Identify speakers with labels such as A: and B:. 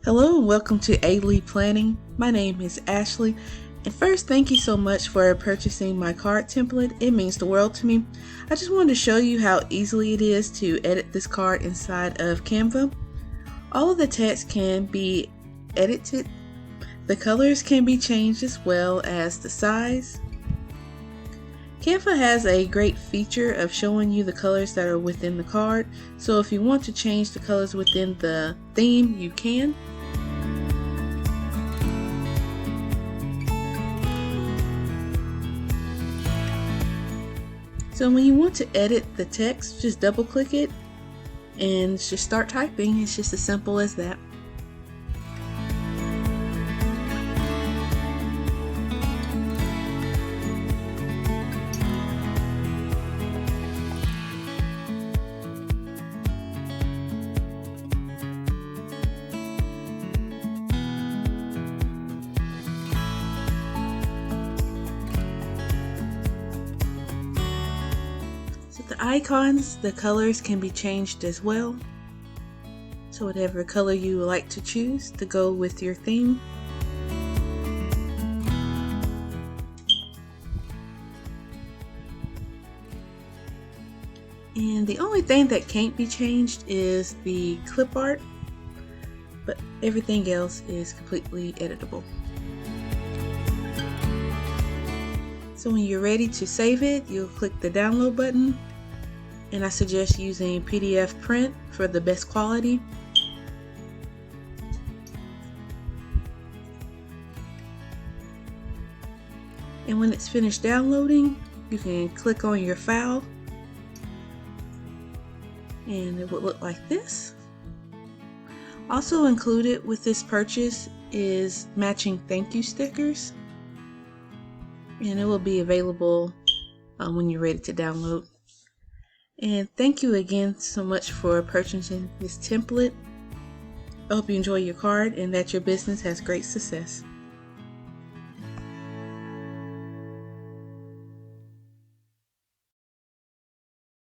A: Hello and welcome to AleePlanning. My name is Ashley, and first, thank you so much for purchasing my card template. It means the world to me. I just wanted to show you how easily it is to edit this card inside of Canva. All of the text can be edited. The colors can be changed as well as the size. Canva has a great feature of showing you the colors that are within the card, so if you want to change the colors within the theme, you can. So when you want to edit the text, just double click it and just start typing. It's just as simple as that. So the icons, the colors can be changed as well. So whatever color you would like to choose to go with your theme. And the only thing that can't be changed is the clip art, but everything else is completely editable. So when you're ready to save it, you'll click the download button, and I suggest using PDF print for the best quality. And when it's finished downloading, you can click on your file and it will look like this. Also included with this purchase is matching thank you stickers, and it will be available when you're ready to download. And thank you again so much for purchasing this template. I hope you enjoy your card and that your business has great success.